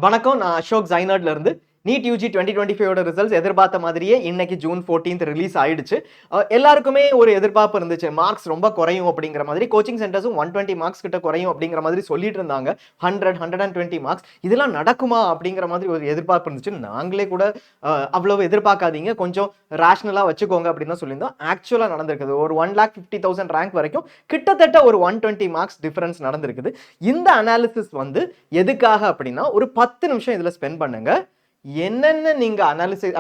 வணக்கம். நான் அசோக் ஜைனர்ட்ல இருந்து. நீட் யூஜி 2025 ரிசல்ட்ஸ் எதிர்பார்த்த மாதிரியே இன்னைக்கு ஜூன் 14th ரிலீஸ் ஆயிடுச்சு. எல்லாருக்குமே ஒரு எதிர்பார்ப்பு இருந்துச்சு, மார்க்ஸ் ரொம்ப குறையும் அப்படிங்கிற மாதிரி. கோச்சிங் சென்டர்ஸும் 120 மார்க்ஸ் கிட்ட குறையும் அப்படிங்கிற மாதிரி சொல்லிட்டு இருந்தாங்க. 120 மார்க்ஸ் இதெல்லாம் நடக்குமா அப்படிங்கிற மாதிரி ஒரு எதிர்பார்ப்பு இருந்துச்சு. நாங்களே கூட அவ்வளவு எதிர்பார்க்காதீங்க, கொஞ்சம் ரேஷனலா வச்சுக்கோங்க அப்படின்னு தான் சொல்லியிருந்தோம். ஆக்சுவலா நடந்திருக்குது. ஒரு 1,50,000 ரேங்க் வரைக்கும் கிட்டத்தட்ட ஒரு 120 மார்க்ஸ் டிஃபரன்ஸ் நடந்திருக்குது. இந்த அனாலிசிஸ் வந்து எதுக்காக அப்படின்னா, ஒரு 10 நிமிஷம் இதுல ஸ்பெண்ட் பண்ணுங்க. என்னென்ன நீங்க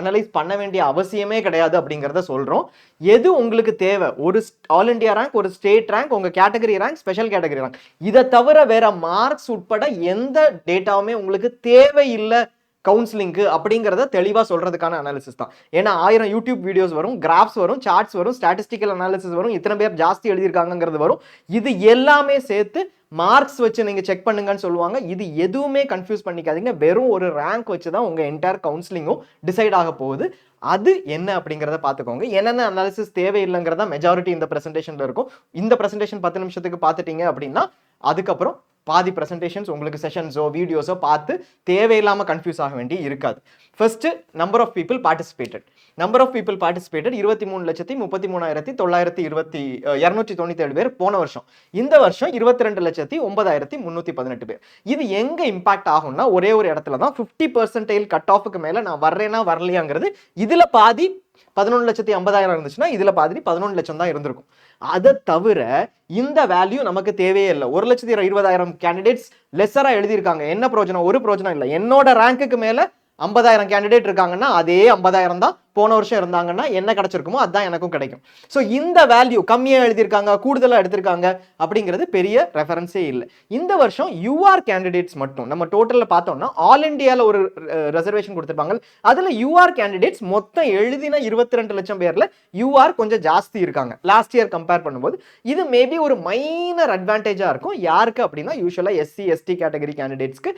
அனலைஸ் பண்ண வேண்டிய அவசியமே கிடையாது அப்படிங்கறத சொல்றோம். எது உங்களுக்கு தேவை, ஒரு ஆல் இண்டியா ரேங்க், ஒரு ஸ்டேட் ரேங்க், உங்க category rank, special category rank, இதை தவிர வேற மார்க்ஸ் உட்பட எந்த டேட்டாவுமே உங்களுக்கு தேவையில்லை கவுன்சிலிங்க்கு அப்படிங்கறத தெளிவா சொல்றதுக்கான அனாலிசிஸ் தான். ஏன்னா 1000 யூடியூப் வீடியோஸ் வரும், கிராஃப்ஸ் வரும், சார்ட்ஸ் வரும், ஸ்டாட்டிஸ்டிக்கல் அனாலிசிஸ் வரும், இத்தனை பேர் ஜாஸ்தி எழுதியிருக்காங்கிறது வரும். இது எல்லாமே சேர்த்து மார்க்ஸ் வச்சு நீங்க செக் பண்ணுங்கன்னு சொல்லுவாங்க. இது எதுவுமே கன்ஃபியூஸ் பண்ணிக்காதீங்க. வெறும் ஒரு ரேங்க் வச்சு தான் உங்க என்டையர் கவுன்சிலிங்கும் டிசைட் ஆக போகுது. அது என்ன அப்படிங்கறத பாத்துக்கோங்க. என்னென்ன அனாலிசிஸ் தேவையில்லைங்கிறதா மெஜாரிட்டி இந்த பிரசன்டேஷன்ல இருக்கும். இந்த பிரசன்டேஷன் 10 நிமிஷத்துக்கு பார்த்துட்டீங்க அப்படின்னா அதுக்கப்புறம் பாதி பிரசன்டேஷன்ஸ் உங்களுக்கு செஷன்ஸோ வீடியோஸோ பார்த்து தேவையில்லாம கன்ஃபியூஸ் ஆக வேண்டி இருக்காது. First, number of people participated. Number of people participated 23,33,297 பேர் போன வருஷம். இந்த வருஷம் 22,09,318 பேர். இது எங்க இம்பாக்ட் ஆகும்னா, ஒரே ஒரு இடத்துல தான் 50% கட் ஆஃப்க்கு மேல நான் வர்றேனா வரலையாங்கிறது. இதுல பாதி 11,50,000 இருந்துச்சுன்னா இதுல பாதி 11 லட்சம் தான் இருந்திருக்கும். அதை தவிர இந்த வேல்யூ நமக்கு தேவையே இல்லை. 1,20,000 கேண்டிடேட்ஸ் லெஸரா எழுதியிருக்காங்க. என்ன பிரயோஜனம்? ஒரு பிரயோஜனம் இல்லை. என்னோட ரேங்க்குக்கு மேல 50,000 கேண்டிடேட் இருக்காங்கன்னா அதே 50,000 தான் போன வருஷம் இருந்தாங்கன்னா என்ன கிடைச்சிருக்குமோ அதுதான் எனக்கும் கிடைக்கும். ஸோ இந்த வேல்யூ கம்மியாக எழுதியிருக்காங்க, கூடுதலாக எடுத்திருக்காங்க அப்படிங்கிறது பெரிய ரெஃபரன்ஸே இல்லை. இந்த வருஷம் யூஆர் கேண்டிடேட்ஸ் மட்டும் நம்ம டோட்டலில் பார்த்தோம்னா ஆல் இண்டியாவில் ஒரு ரிசர்வேஷன் கொடுத்துருப்பாங்க. அதில் யூஆர் கேண்டிடேட்ஸ் மொத்தம் எழுதின 22 லட்சம் பேரில் யூஆர் கொஞ்சம் ஜாஸ்தி இருக்காங்க லாஸ்ட் இயர் கம்பேர் பண்ணும்போது. இது மேபி ஒரு மைனர் அட்வான்டேஜாக இருக்கும். யாருக்கு அப்படின்னா, யூஸ்வலாக எஸ்சி எஸ்டி கேட்டகரி கேண்டிடேட்ஸ்க்கு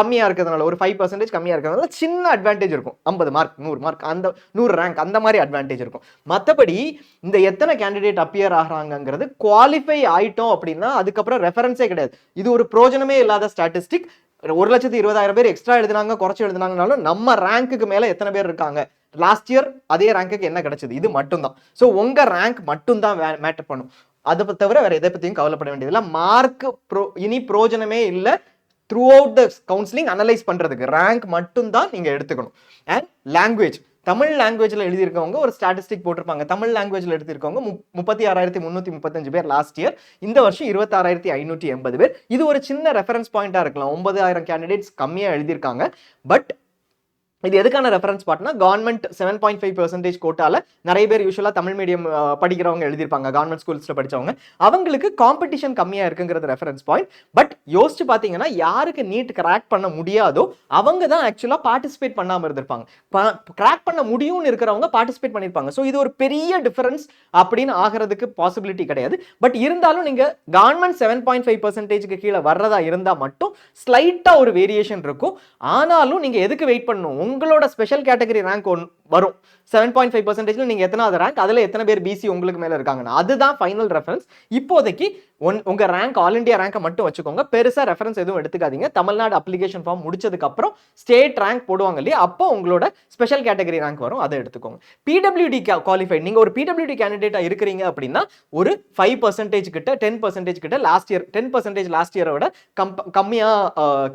கம்மியாக இருக்கிறதுனால, ஒரு 5% கம்மியாக இருக்கிறதுனால சின்ன அட்வான்டேஜ் இருக்கும். 50 மார்க் 100 மார்க் அந்த 100 ரேங்க் அந்த மாதிரி அட்வான்டேஜ் இருக்கும். மற்றபடி இந்த எத்தனை கேண்டிடேட் அப்பியர் ஆகிறாங்கிறது குவாலிஃபை ஆயிட்டோம் அப்படின்னா அதுக்கப்புறம் ரெஃபரன்ஸே கிடையாது. இது ஒரு பிரோஜனமே இல்லாத ஸ்டாட்டிஸ்டிக். 1,20,000 பேர் எக்ஸ்ட்ரா எழுதினாங்க, குறைச்சு எழுதினாங்கனாலும் நம்ம ரேங்க்குக்கு மேல எத்தனை பேர் இருக்காங்க, லாஸ்ட் இயர் அதே ரேங்க்குக்கு என்ன கிடைச்சது, இது மட்டும்தான். ஸோ உங்க ரேங்க் மட்டும்தான் மேட்டர் பண்ணும். அதை தவிர வேற எதை பத்தியும் கவலைப்பட வேண்டியதில்லை. மார்க் இனி பிரோஜனமே இல்லை. Through out the counselling analyse பண்றதுக்கு ரேங்க் மட்டும் தான் நீங்க எடுத்துக்கணும். அண்ட் லாங்குவேஜ், தமிழ் லாங்குவேஜ்ல எழுதியிருக்கவங்க ஒரு ஸ்டாட்டிஸ்டிக் போட்டிருப்பாங்க. தமிழ் லாங்குவேஜ்ல எடுத்திருக்கவங்க 36,335 பேர் லாஸ்ட் இயர். இந்த வருஷம் 26,580 பேர். இது ஒரு சின்ன ரெஃபரன்ஸ் பாயிண்டா இருக்கலாம். 9,000 கேண்டிடேட்ஸ் கம்மியா எழுதியிருக்காங்க. பட் இது எதுக்கான ரெஃபரன்ஸ் பார்ட்னா, கவர்மெண்ட் 7.5% கோட்டால நிறைய பேர் யூஸ்வலா தமிழ் மீடியம் படிக்கிறவங்க எழுதியிருப்பாங்க, கவர்மெண்ட் ஸ்கூல்ஸ்ல படிச்சவங்க. அவங்களுக்கு காம்படிஷன் கம்மியா இருக்குங்கிறது ரெஃபரன்ஸ் பாயிண்ட். பட் யோசிச்சு பாத்தீங்கன்னா, யாருக்கு நீட் கிராக் பண்ண முடியாதோ அவங்க தான் ஆக்சுவலா பார்ட்டிசிபேட் பண்ணாம இருந்திருப்பாங்க. கிராக் பண்ண முடியும்னு இருக்கிறவங்க பார்ட்டிசிபேட் பண்ணிருப்பாங்க. ஸோ இது ஒரு பெரிய டிஃபரன்ஸ் அப்படின்னு ஆகிறதுக்கு பாசிபிலிட்டி கிடையாது. பட் இருந்தாலும் நீங்க கவர்மெண்ட் 7.5% கீழே வர்றதா இருந்தா மட்டும் ஸ்லைட்டா ஒரு வேரியேஷன் இருக்கும். ஆனாலும் நீங்க எதுக்கு வெயிட் பண்ணணும்? உங்களோட ஸ்பெஷல் கேட்டகரி ரேங்க் வரும். 7.5% நீங்க எத்தனாவது ரேங்க், அதுல எத்தனை பேர் பிசி உங்களுக்கு மேல இருக்காங்க, அதுதான் ஃபைனல் ரெஃபரன்ஸ். இப்போதைக்கு உங்க ரேங்க் ஆல் இண்டியா ரேங்கை மட்டும் வச்சுக்கோங்க. பெருசா ரெஃபரன்ஸ் எதுவும் எடுத்துக்காதீங்க. தமிழ்நாடு அப்ளிகேஷன் ஃபார்ம் முடிச்சதுக்கு அப்புறம் ஸ்டேட் ரேங்க் போடுவாங்க இல்லையா, அப்போ உங்களோட ஸ்பெஷல் கேட்டகரி ரேங்க் வரும், அதை எடுத்துக்கோங்க. பிடபிள்யூடி குவாலிஃபைட், நீங்க ஒரு பிடபிள்யூடி கேண்டிடேட்டா இருக்கிறீங்க அப்படின்னா ஒரு 5% கிட்ட 10% கிட்ட லாஸ்ட் இயர் 10% லாஸ்ட் இயரோட கம்மியா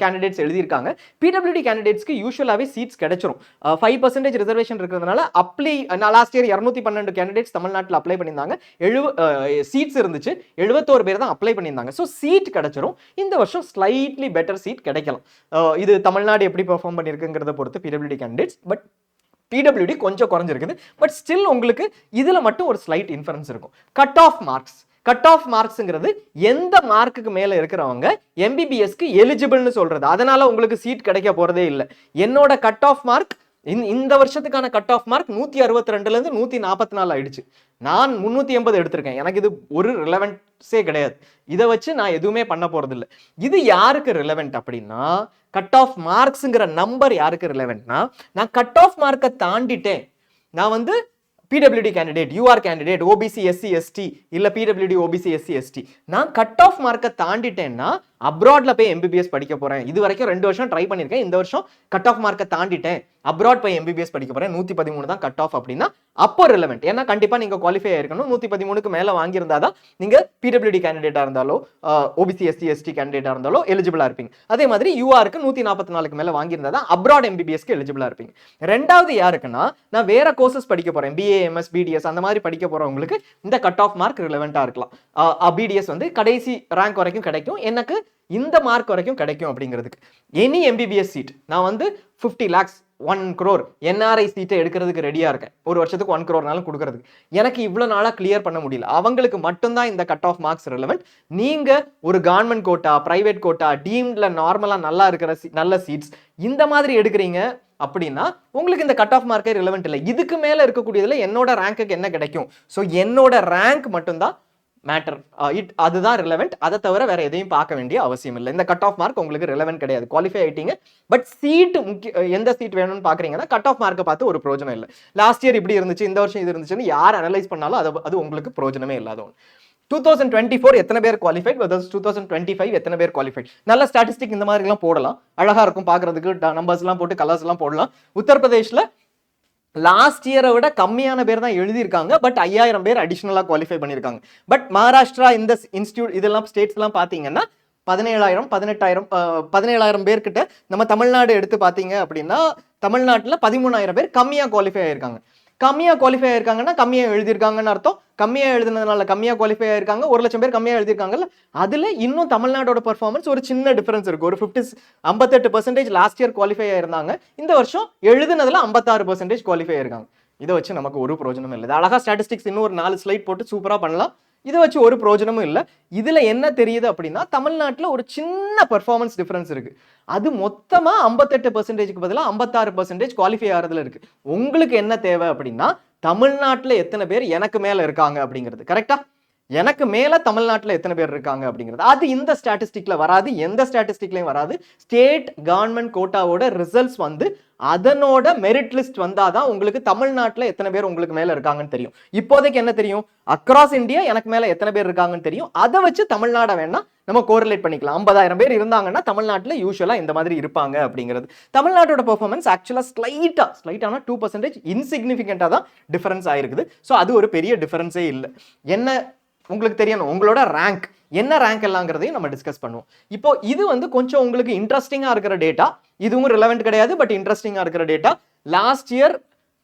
கேண்டிடேட்ஸ் எழுதியிருக்காங்க. பிடபிள்யூடி கேண்டிடேட்ஸ்க்கு யூஸ்வலாவே சீட்ஸ் கிடைச்சிரும். 5% ரிசர்வேஷன் இருக்கிறதுனால அப்ளை, லாஸ்ட் இயர் 212 கேண்டிடேட்ஸ் தமிழ்நாட்டில் அப்ளை பண்ணியிருந்தாங்க. சீட்ஸ் இருந்துச்சு, 71 பேர் தான் அப்ளை பண்ணியிருந்தாங்க. ஸோ சீட் கிடைச்சிரும். இந்த வருஷம் ஸ்லைட்லி பெட்டர் சீட் கிடைக்கலாம். இது தமிழ்நாடு எப்படி பெர்ஃபார்ம் பண்ணியிருக்குங்கிறத பொறுத்து பிடபிள்யூடி கேண்டிடேட்ஸ். பட் பிடபிள்யூடி கொஞ்சம் குறைஞ்சிருக்குது. பட் ஸ்டில் உங்களுக்கு இதுல மட்டும் ஒரு ஸ்லைட் இன்ஃபரன்ஸ் இருக்கும். Cut off marks, cut off மார்க்ஸ்ங்கிறது எந்த மார்க்குக்கு மேல இருக்கிறவங்க எம்பிபிஎஸ்க்கு எலிஜிபிள்னு சொல்றது. அதனால உங்களுக்கு சீட் கிடைக்க போறதே இல்லை. என்னோட கட் ஆஃப் மார்க் இந்த வருஷத்துக்கான கட் ஆஃப் மார்க் 162ல இருந்து 144 ஆயிடுச்சு. நான் 380 எடுத்திருக்கேன். எனக்கு இது ஒரு ரிலவென்ஸே கிடையாது. இதை வச்சு நான் எதுவுமே பண்ண போறது இல்லை. இது யாருக்கு ரிலவென்ட் அப்படின்னா, கட் ஆஃப் மார்க்ஸ்ங்கிற நம்பர் யாருக்கு ரிலவென்ட்னா, நான் கட் ஆஃப் மார்க்கை தாண்டிட்டேன், நான் வந்து பிடபிள்யூடி candidate, UR candidate, OBC SC ST இல்ல பிடபிள்யூடி ஓபிசி எஸ்சி எஸ்டி, நான் கட் ஆஃப் மார்க்கை தாண்டிட்டேன்னா அப்ராட்ல போய் எம்பிபிஎஸ் படிக்க போறேன், இது வரைக்கும் 2 வருஷம் ட்ரை பண்ணிருக்கேன், இந்த வருஷம் கட் ஆஃப் மார்க்கை தாண்டிட்டேன், அப்ராட் போய் எம்பிபிஎஸ் படிக்க போறேன், 113 தான் கட் ஆஃப் அப்படின்னா அப்போ ரிலவெண்ட். ஏன்னா கண்டிப்பா நீங்க குவாலிஃபை ஆயிருக்கணும், 113க்கு மேல வாங்கியிருந்தாதான் நீங்க பிடபிள்யூடி கேண்டிடேட்டா இருந்தாலோ ஓபிசி எஸ்சி எஸ்டி கேண்டிடேட்டா இருந்தாலோ எலிஜிபிளா இருப்பீங்க. அதே மாதிரி யூஆருக்கு 144க்கு மேல வாங்கியிருந்தாதான் அப்ராட் எம்பிபிஎஸ்க்கு எலிஜிபிளா இருப்பீங்க. ரெண்டாவது யாருக்குன்னா, நான் வேற கோர்சஸ் படிக்க போறேன், பிஏ எம்எஸ் பிடிஎஸ் அந்த மாதிரி படிக்க போறவங்களுக்கு இந்த கட் ஆஃப் மார்க் ரிலவெண்டா இருக்கலாம். பிடிஎஸ் வந்து கடைசி ரேங்க் வரைக்கும் கிடைக்கும், எனக்கு இந்த மார்க் வரைக்கும் கிடைக்கும் அப்படிங்கிறதுக்கு. எனி எம்பிபிஎஸ் சீட் நான் வந்து 50 lakhs 1 crore என்ஆர்ஐ சீட்டை எடுக்கிறதுக்கு ரெடியா இருக்கேன், ஒரு வருஷத்துக்கு 1 crore கொடுக்கறதுக்கு. எனக்கு இவ்வளவு நாளா கிளியர் பண்ண முடியல, அவங்களுக்கு மட்டும்தான் இந்த கட் ஆஃப் மார்க்ஸ் ரிலவெண்ட். நீங்க ஒரு கவர்மெண்ட் கோட்டா, பிரைவேட் கோட்டா, டீம்ல நார்மலா நல்லா இருக்கிற நல்ல சீட்ஸ் இந்த மாதிரி எடுக்கிறீங்க அப்படின்னா உங்களுக்கு இந்த கட் ஆஃப் மார்க்கே ரிலவெண்ட் இல்லை. இதுக்கு மேல இருக்கக்கூடியதுல என்னோட ரேங்க்குக்கு என்ன கிடைக்கும், ஸோ என்னோட ரேங்க் மட்டும்தான் மேட்டர், அதுதான் ரிலவெண்ட். அதை தவிர வேற எதையும் பார்க்க வேண்டிய அவசியம் இல்லை. இந்த கட் ஆஃப் மார்க் உங்களுக்கு ரிலவெண்ட் கிடையாது, குவாலிஃபை ஆயிட்டீங்க. பட் சீட் எந்த சீட் வேணும்னு பாக்குறீங்கன்னா கட் ஆஃப் மார்க்கை பார்த்து ஒரு பிரோஜனம் இல்லை. லாஸ்ட் இயர் இப்படி இருந்துச்சு, இந்த வருஷம் இது இருந்துச்சுன்னு யார் அனலைஸ் பண்ணாலும் அது உங்களுக்கு பிரோஜனமே இல்லாத ஒன்று. 2024 எத்தனை பேர் குவாலிஃபைட், 2025 எத்தனை பேர் குவாலிஃபைட், நல்ல ஸ்டாட்டிஸ்டிக் இந்த மாதிரி எல்லாம் போடலாம், அழகா இருக்கும் பாக்குறதுக்கு, நம்பர்ஸ் எல்லாம் போட்டு கலர்ஸ் எல்லாம் போடலாம். உத்தரப்பிரதேஷ்ல லாஸ்ட் இயரை விட கம்மியான பேர் தான் எழுதியிருக்காங்க, பட் 5000 பேர் அடிஷனலா குவாலிஃபை பண்ணியிருக்காங்க. பட் மகாராஷ்டிரா இந்த இன்ஸ்டியூட் இதெல்லாம் ஸ்டேட்ஸ் எல்லாம் பாத்தீங்கன்னா 17,000 18,000 17,000 பேர்கிட்ட. நம்ம தமிழ்நாடு எடுத்து பாத்தீங்க அப்படின்னா தமிழ்நாட்டுல 13,000 பேர் கம்மியா குவாலிஃபை ஆயிருக்காங்க. கம்மியா குவாலிஃபை ஆயிருக்காங்கன்னா கம்மியா எழுதியிருக்காங்கன்னு அர்த்தம். கம்மியா எழுதுனதுனால கம்மியா குவாலிஃபை ஆயிருக்காங்க, 1 லட்சம் பேர் கம்மியா எழுதியிருக்காங்கல்ல, அதுல இன்னும் தமிழ்நாடோட பெர்ஃபார்மன்ஸ் ஒரு சின்ன டிஃபரன்ஸ் இருக்கு. ஒரு 58% லாஸ்ட் இயர் குவாலிஃபை ஆயிருந்தாங்க, இந்த வருஷம் எழுதுனதுல 56% குவாலிஃபை ஆயிருக்காங்க. இதை வச்சு நமக்கு ஒரு பிரோஜனமும் இல்லை. அழகா ஸ்டாட்டிஸ்டிக்ஸ் இன்னும் ஒரு 4 ஸ்லைட் போட்டு சூப்பரா பண்ணலாம், இதை வச்சு ஒரு பிரோஜனமும் இல்லை. இதுல என்ன தெரியுது அப்படின்னா தமிழ்நாட்டுல ஒரு சின்ன பெர்ஃபார்மன்ஸ் டிஃபரன்ஸ் இருக்கு, அது மொத்தமா 58%க்கு பதிலாக 56% குவாலிஃபை ஆகிறதுல இருக்கு. உங்களுக்கு என்ன தேவை அப்படின்னா தமிழ்நாட்டுல எத்தனை பேர் எனக்கு மேல இருக்காங்க அப்படிங்கிறது. கரெக்டா? எனக்கு மேல தமிழ்நாட்டுல எத்தனை பேர் இருக்காங்க அப்படிங்கிறது அது இந்த ஸ்டாட்டிஸ்டிக்ல வராது, எந்த ஸ்டாட்டிஸ்டிக்லயும் வராது. ஸ்டேட் கவர்மெண்ட் கோட்டாவோட ரிசல்ட்ஸ் வந்து அதனோட மெரிட் லிஸ்ட் வந்தாதான் உங்களுக்கு தமிழ்நாட்டுல எத்தனை பேர் உங்களுக்கு மேல இருக்காங்கன்னு தெரியும். இப்போதைக்கு என்ன தெரியும், அக்ராஸ் இந்தியா எனக்கு மேல எத்தனை பேர் இருக்காங்கன்னு தெரியும். அதை வச்சு தமிழ்நாடை வேணா நம்ம கோரிலேட் பண்ணிக்கலாம். 50,000 பேர் இருந்தாங்கன்னா தமிழ்நாட்டுல யூஸ்வலா இந்த மாதிரி இருப்பாங்க அப்படிங்கிறது. தமிழ்நாட்டோட பெர்ஃபார்மன்ஸ் ஆக்சுவலா ஸ்லைட்டான 2% இன்சிக்னிஃபிகண்டா தான் டிஃபரன்ஸ் ஆயிருக்குது. ஸோ அது ஒரு பெரிய டிஃபரன்ஸே இல்லை. என்ன உங்களுக்கு தெரியணும், உங்களோட ரேங்க் என்ன ரேங்க் எல்லாங்கிறதையும் நம்ம டிஸ்கஸ் பண்ணுவோம். இப்போ இது வந்து கொஞ்சம் உங்களுக்கு இன்ட்ரெஸ்டிங்கா இருக்கிற டேட்டா, இதுவும் ரிலவெண்ட் கிடையாது, பட் இன்ட்ரெஸ்டிங்கா இருக்கிற டேட்டா. லாஸ்ட் இயர்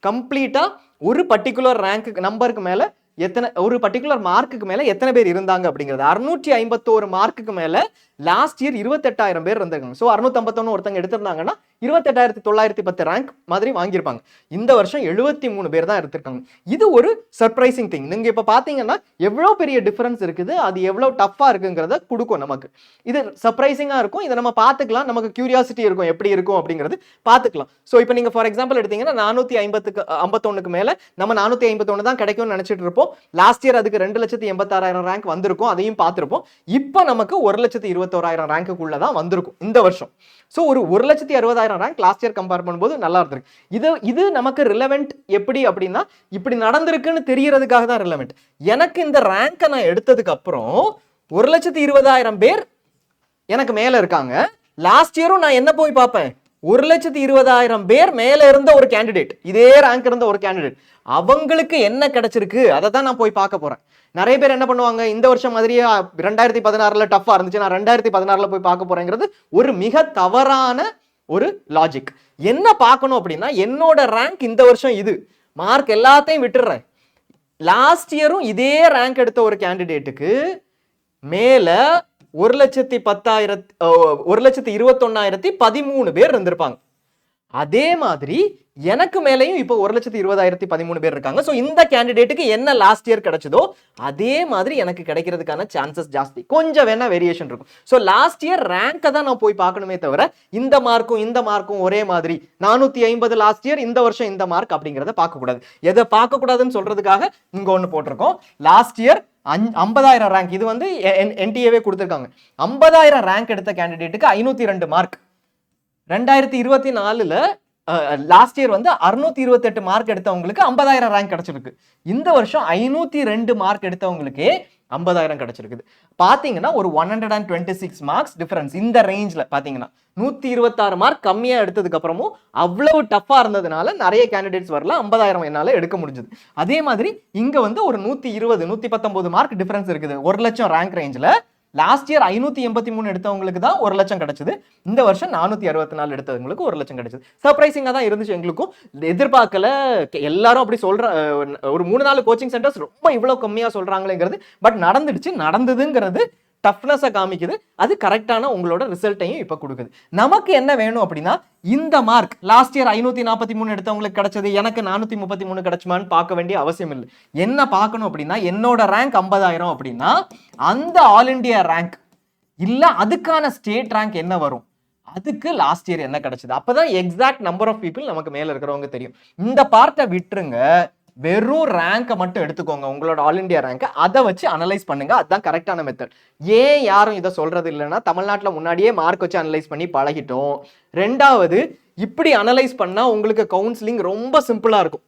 கம்ப்ளீட்டா ஒரு பர்டிகுலர் ரேங்க் நம்பருக்கு மேல எத்தனை, ஒரு பர்டிகுலர் மார்க்குக்கு மேல எத்தனை பேர் இருந்தாங்க அப்படிங்கிறது. 651 மார்க்குக்கு மேல லாஸ்ட் இயர் 28,000 பேர் இருந்தாங்க. ஸோ 651 ஒருத்தங்க எடுத்திருந்தாங்கன்னா 28,910 ரேங்க் மாதிரி வாங்கியிருப்பாங்க. இந்த வருஷம் 73 பேர் தான் எடுத்திருக்காங்க. இது ஒரு சர்ப்ரைசிங் திங். நீங்க இப்ப பாத்தீங்கன்னா எவ்வளவு பெரிய டிஃபரன்ஸ் இருக்குது, அது எவ்வளவு டஃபா இருக்குங்கிறத கொடுக்கும் நமக்கு. இது சர்ப்ரைசிங்கா இருக்கும், இதை நம்ம பார்த்துக்கலாம், நமக்கு கியூரியாசிட்டி இருக்கும் எப்படி இருக்கும் அப்படிங்கிறது பார்த்துக்கலாம். ஸோ இப்போ நீங்க ஃபார் எக்ஸாம்பிள் எடுத்தீங்கன்னா 451க்கு மேல நம்ம 451 தான் கிடைக்கும்னு நினைச்சிட்டு இருப்போம். லாஸ்ட் இயர் அதுக்கு 2,86,000 ரேங்க் வந்திருக்கும், அதையும் பார்த்திருப்போம். இப்போ நமக்கு 1,21,000 ரேங்க்குள்ள தான் வந்திருக்கும் இந்த வருஷம். ஸோ ஒரு 1,60,000 ரேங்க் லாஸ்ட் இயர் கம்பேர் பண்ணும்போது நல்லா இருந்திருக்கு. இது நமக்கு ரிலவெண்ட் எப்படி அப்படின்னா இப்படி நடந்திருக்குன்னு தெரியறதுக்காக தான் ரிலவெண்ட். எனக்கு இந்த ரேங்கை நான் எடுத்ததுக்கு அப்புறம் 1,20,000 பேர் எனக்கு மேல இருக்காங்க. லாஸ்ட் இயரும் நான் என்ன போய் பார்ப்பேன், 1,20,000 பேர் மேல இருந்த ஒரு கேண்டிடேட், இதே ரேங்க் இருந்த ஒரு கேண்டிடேட், அவங்களுக்கு என்ன கிடைச்சிருக்கு அதை தான் நான் போய் பார்க்க போறேன். நிறைய பேர் என்ன பண்ணுவாங்க, இந்த வருஷம் மாதிரியே 2016ல டஃபா இருந்துச்சு, நான் 2016ல போய் பார்க்க போறேங்கிறது ஒரு மிக தவறான ஒரு லாஜிக். என்ன பார்க்கணும் அப்படின்னா என்னோட ரேங்க் இந்த வருஷம் இது, மார்க் எல்லாத்தையும் விட்டுடுறேன். லாஸ்ட் இயரும் இதே ரேங்க் எடுத்த ஒரு கேண்டிடேட்டுக்கு மேல 1,21,013 பேர் இருந்திருப்பாங்க. அதே மாதிரி எனக்கு மேலையும் இப்போ 1,20,013 பேர் இருக்காங்க. ஸோ இந்த கேண்டிடேட்டுக்கு என்ன லாஸ்ட் இயர் கிடைச்சதோ அதே மாதிரி எனக்கு கிடைக்கிறதுக்கான சான்சஸ் ஜாஸ்தி, கொஞ்சம் வேணா வேரியேஷன் இருக்கும். ஸோ லாஸ்ட் இயர் ரேங்கை தான் நான் போய் பார்க்கணுமே தவிர இந்த மார்க்கும் ஒரே மாதிரி 450 லாஸ்ட் இயர், இந்த வருஷம் இந்த மார்க் அப்படிங்கிறத பார்க்கக்கூடாது. எதை பார்க்கக்கூடாதுன்னு சொல்றதுக்காக இங்க ஒன்று போட்டிருக்கோம். லாஸ்ட் இயர் 50,000 ரேங்க், இது வந்து என்டிஏவே கொடுத்துருக்காங்க. 50,000 ரேங்க் எடுத்த கேண்டிடேட்டுக்கு 502 மார்க். 2024ல லாஸ்ட் இயர் வந்து 628 மார்க் எடுத்தவங்களுக்கு 50,000 ரேங்க் கிடைச்சிருக்கு. இந்த வருஷம் 502 மார்க் எடுத்தவங்களுக்கே 50,000 கிடைச்சிருக்குது. பாத்தீங்கன்னா ஒரு 126 மார்க்ஸ் டிஃபரன்ஸ். இந்த ரேஞ்ச்ல பாத்தீங்கன்னா 126 மார்க் கம்மியா எடுத்ததுக்கு அப்புறமும் அவ்வளவு டஃபா இருந்ததுனால நிறைய கேண்டிடேட்ஸ் வரல, 50,000 என்னால எடுக்க முடிஞ்சது. அதே மாதிரி இங்க வந்து ஒரு 120 119 மார்க் டிஃபரன்ஸ் இருக்குது 1 லட்சம் ரேங்க் ரேஞ்ச்ல. லாஸ்ட் இயர் 583 எடுத்தவங்களுக்கு தான் 1 லட்சம் கிடைச்சது. இந்த வருஷம் 464 எடுத்தவங்களுக்கு 1 லட்சம் கிடைச்சது. சர்ப்ரைசிங்கா தான் இருந்துச்சு எங்களுக்கும். எதிர்பார்க்கல. எல்லாரும் அப்படி சொல்ற ஒரு 3-4 கோச்சிங் சென்டர்ஸ் ரொம்ப இவ்வளவு கம்மியா சொல்றாங்களேங்கிறது. பட் நடந்துடுச்சு. நடந்ததுங்கிறது டஃப்னஸை காமிக்குது. அது கரெக்டான உங்களோட ரிசல்ட்டையும் இப்ப கொடுக்குது. நமக்கு என்ன வேணும் அப்படின்னா இந்த மார்க் லாஸ்ட் இயர் 543 எடுத்தவங்களுக்கு கிடைச்சது எனக்கு 433 கிடைச்சுமான்னு பார்க்க வேண்டிய அவசியம் இல்லை. என்ன பார்க்கணும் அப்படின்னா என்னோட ரேங்க் 50,000 அப்படின்னா அந்த ஆல் இண்டியா ரேங்க் இல்ல அதுக்கான ஸ்டேட் ரேங்க் என்ன வரும், அதுக்கு லாஸ்ட் இயர் என்ன கிடைச்சது. அப்பதான் எக்ஸாக்ட் நம்பர் ஆஃப் பீப்புள் நமக்கு மேல இருக்கிறவங்க தெரியும். இந்த பார்ட்டை விட்டுருங்க, வெறும் ரேங்கை மட்டும் எடுத்துக்கோங்க, உங்களோட ஆல் இண்டியா ரேங்கை, அதை வச்சு அனலைஸ் பண்ணுங்க. அதுதான் கரெக்டான மெத்தட். ஏன் யாரும் இதை சொல்றது இல்லைன்னா தமிழ்நாட்டில் முன்னாடியே மார்க் வச்சு அனலைஸ் பண்ணி பழகிட்டோம். ரெண்டாவது, இப்படி அனலைஸ் பண்ணா உங்களுக்கு கவுன்சிலிங் ரொம்ப சிம்பிளா இருக்கும்.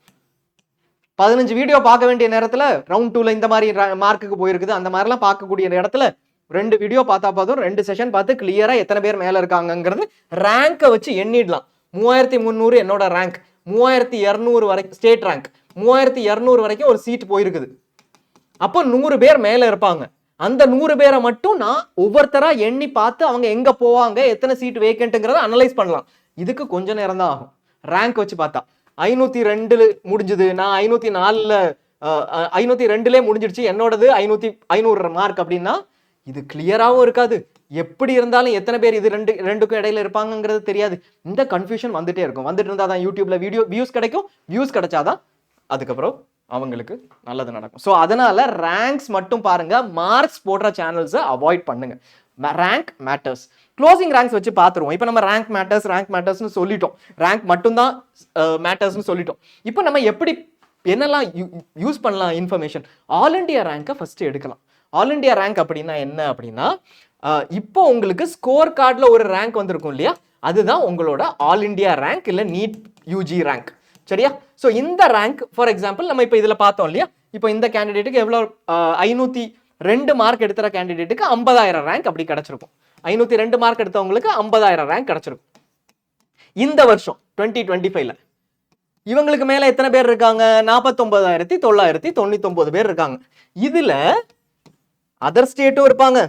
15 வீடியோ பார்க்க வேண்டிய நேரத்துல ரவுண்ட் 2ல இந்த மாதிரி மார்க்குக்கு போயிருக்குது, அந்த மாதிரிலாம் பார்க்கக்கூடிய இடத்துல 2 வீடியோ பார்த்தா போதும், 2 செஷன் பார்த்து கிளியரா எத்தனை பேர் மேல இருக்காங்கிறது ரேங்கை வச்சு எண்ணிடலாம். 3300 என்னோட ரேங்க், 3200 வரைக்கும் ஸ்டேட் ரேங்க், 3200 வரைக்கும் ஒரு சீட் போயிருக்குது. அப்போ 100 பேர் மேல இருப்பாங்க. அந்த 100 பேரை மட்டும் நான் ஒவ்வொருத்தரா எண்ணி பார்த்து அவங்க எங்க போவாங்க, எத்தனை சீட் வேக்கண்ட்ங்கிறத அனலைஸ் பண்ணலாம். இதுக்கு கொஞ்ச நேரம் தான் ஆகும். ரேங்க் வச்சு பார்த்தா 502 முடிஞ்சது, நான் 504ல 502லே முடிஞ்சிடுச்சு, என்னோடது 500 மார்க் அப்படின்னா இது கிளியராகவும் இருக்காது. எப்படி இருந்தாலும் எத்தனை பேர் இது ரெண்டுக்கும் இடையில இருப்பாங்கிறது தெரியாது. இந்த கன்ஃபியூஷன் வந்துட்டே இருக்கும். வந்துட்டு இருந்தா தான் யூடியூப்ல வீடியோ வியூஸ் கிடைக்கும். வியூஸ் கிடைச்சாதான் அதுக்கப்புறம் அவங்களுக்கு நல்லது நடக்கும். ஸோ அதனால ரேங்க்ஸ் மட்டும் பாருங்க, மார்க்ஸ் போடுற சேனல்ஸை அவாய்ட் பண்ணுங்க. Rank matters. க்ளோசிங் ரேங்க்ஸ் வச்சு பார்த்துருவோம். இப்போ நம்ம ரேங்க் மேட்டர்ஸ்னு சொல்லிட்டோம், ரேங்க் மட்டும்தான் மேட்டர்ஸ்னு சொல்லிட்டோம். இப்போ நம்ம எப்படி என்னெல்லாம் யூஸ் பண்ணலாம் இன்ஃபர்மேஷன். ஆல் இண்டியா ரேங்கை ஃபர்ஸ்ட் எடுக்கலாம். ஆல் இண்டியா ரேங்க் அப்படின்னா என்ன அப்படின்னா, இப்போ உங்களுக்கு ஸ்கோர் கார்டில் ஒரு ரேங்க் வந்திருக்கும் இல்லையா, அதுதான் உங்களோட ஆல் இண்டியா ரேங்க் இல்லை நீட் யூஜி ரேங்க். சரியா? ஸோ இந்த ரேங்க் ஃபார் எக்ஸாம்பிள் நம்ம இப்போ இதில் பார்த்தோம் இல்லையா, இப்போ இந்த கேண்டிடேட்டுக்கு எவ்வளோ 502 மார்க் எடுத்துற கேண்டிடேட்டுக்கு 50,000 ரேங்க் அப்படி கிடைச்சிருக்கும். 502 மார்க் எடுத்தவங்களுக்கு 50,000 ரேங்க் கிடைச்சிருக்கும். இந்த வருஷம் 2025ல இவங்களுக்கு மேல எத்தனை பேர் இருக்காங்க, 49,999 பேர் இருக்காங்க. இதுல அதர் ஸ்டேட்டும் இருப்பாங்க,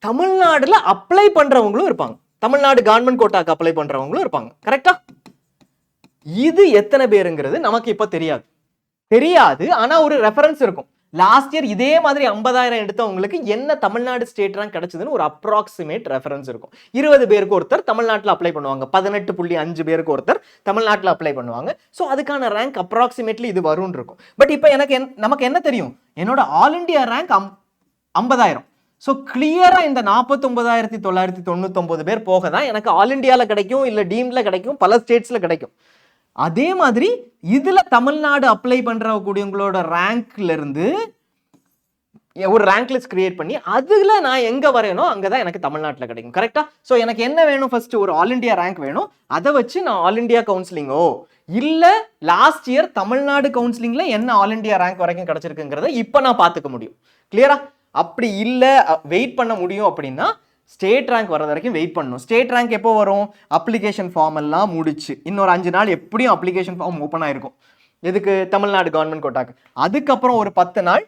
தமிழ்நாடுல அப்ளை பண்றவங்களும் இருப்பாங்க, தமிழ்நாடு கவர்மெண்ட் கோட்டாக்கு அப்ளை பண்றவங்களும் இருப்பாங்க. கரெக்டா? இது எத்தனை பேருங்கிறது நமக்கு இப்ப தெரியாது. ஆனா ஒரு ரெஃபரன்ஸ் இருக்கும். லாஸ்ட் இயர் இதே மாதிரி 50,000 எடுத்தவங்களுக்கு என்ன தமிழ்நாடு ஸ்டேட் ரேங்க் கிடைச்சதுன்னு ஒரு அப்ராக்சிமேட் ரெஃபரன்ஸ் இருக்கும். 20 பேருக்கு ஒருத்தர் தமிழ்நாட்டில் அப்ளை பண்ணுவாங்க, 18.5 பேருக்கு ஒருத்தர் தமிழ்நாட்டில் அப்ளை பண்ணுவாங்க. ஸோ அதுக்கான ரேங்க் அப்ராக்சிமேட்லி இது வரும்னு இருக்கும். பட் இப்போ நமக்கு என்ன தெரியும், என்னோட ஆல் இண்டியா ரேங்க் 50,000. ஸோ கிளியரா இந்த 49,999 பேர் போக தான் எனக்கு ஆல் இண்டியாவில் கிடைக்கும், இல்லை டீம்ல கிடைக்கும், பல ஸ்டேட்ஸ்ல கிடைக்கும். அதே மாதிரி இதுல தமிழ்நாடு அப்ளை பண்றவங்களுடைய ரேங்க்ல இருந்து ஒரு ரேங்க் லிஸ்ட் கிரியேட் பண்ணி அதுல நான் எங்க வரையணும் அங்கதான் எனக்கு தமிழ்நாட்டில் கிடைக்கும். கரெக்டா? ஸோ எனக்கு என்ன வேணும், ஃபர்ஸ்ட் ஒரு ஆல் இண்டியா ரேங்க் வேணும். அதை வச்சு நான் ஆல் இண்டியா கவுன்சிலிங்கோ இல்ல லாஸ்ட் இயர் தமிழ்நாடு கவுன்சிலிங்ல என்ன ஆல் இண்டியா ரேங்க் வரைக்கும் கிடைச்சிருக்குங்கிறத இப்ப நான் பாத்துக்க முடியும். கிளியரா? அப்படி இல்ல வெயிட் பண்ண முடியும் அப்படின்னா ஸ்டேட் ரேங்க் வர வரைக்கும் வெயிட் பண்ணணும். ஸ்டேட் ரேங்க் எப்போ வரும், அப்ளிகேஷன் ஃபார்ம் எல்லாம் முடிச்சு இன்னொரு 5 நாள் எப்படியும் அப்ளிகேஷன் ஃபார்ம் ஓப்பன் ஆயிருக்கும். எதுக்கு? தமிழ்நாடு கவர்மெண்ட் கோட்டாக்கு. அதுக்கப்புறம் ஒரு 10 நாள்